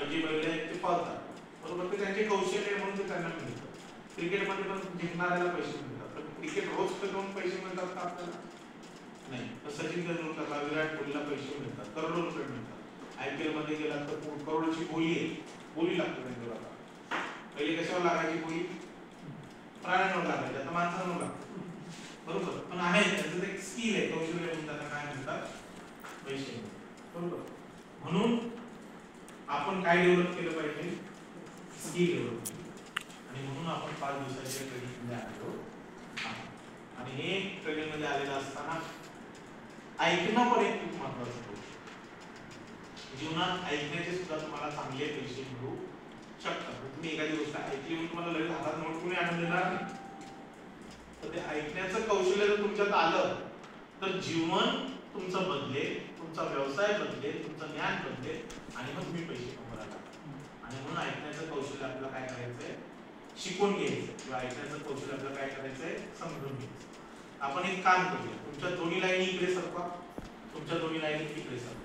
जी बैल आहेत ते पळतात, बरोबर, ते त्यांचे कौशल्य आहे म्हणून ते त्यांना मिळतं. क्रिकेटमध्ये पण जिंकणाऱ्याला पैसे मिळतात, पण क्रिकेट रोज खेळून पैसे मिळतात का आपल्याला? नाही. तर सचिन तेंडुलकरला, विराट कोहलीला पैसे मिळतात, करोडो रुपये मिळतात. IPL मध्ये गेला तर करोडोची बोली आहे, बोली लागते त्यांच्यावर. पहिले कशावर लागायची बोली? प्राण्यांवर लागायची, आता माणसांवर लागते, बरोबर. पण आहे त्याचं एक स्किल आहे, कौशल्य म्हणून त्यांना काय म्हणतात? पैसे मिळतात, बरोबर. म्हणून आपण काय डेव्हलप केलं पाहिजे? स्किल डेव्हलप केलं. आणि म्हणून आपण 5 दिवसाच्या ट्रेनिंग मध्ये आलो. आणि हे ट्रेनिंग मध्ये आलेलं असताना ऐकणं पण एक खूप महत्वाचं गोष्ट. जीवनात ऐकण्याचे सुद्धा तुम्हाला चांगले पैसे मिळू शकतात. तुम्ही एखादी गोष्ट ऐकली म्हणून तुम्हाला लगेच हातात नोट कोणी आणून देणार नाही. तर ते ऐकण्याचं कौशल्य जर तुमच्यात आलं तर जीवन तुमचं बदलेल, तुमचा व्यवसाय बदलेल, तुमचं ज्ञान बदलेल आणि मग तुम्ही पैसे कमवायला लागता. आणि म्हणून ऐकण्याचं कौशल्य आपल्याला काय करायचंय? शिकून घ्यायचं. किंवा ऐकण्याचं कौशल्य आपल्याला काय करायचंय? समजून घ्यायचं. आपण एक काम करूया, तुमच्या दोन्ही लाईनी इकडे सरकवा, तुमच्या दोन्ही लाईनी इकडे सरकवा.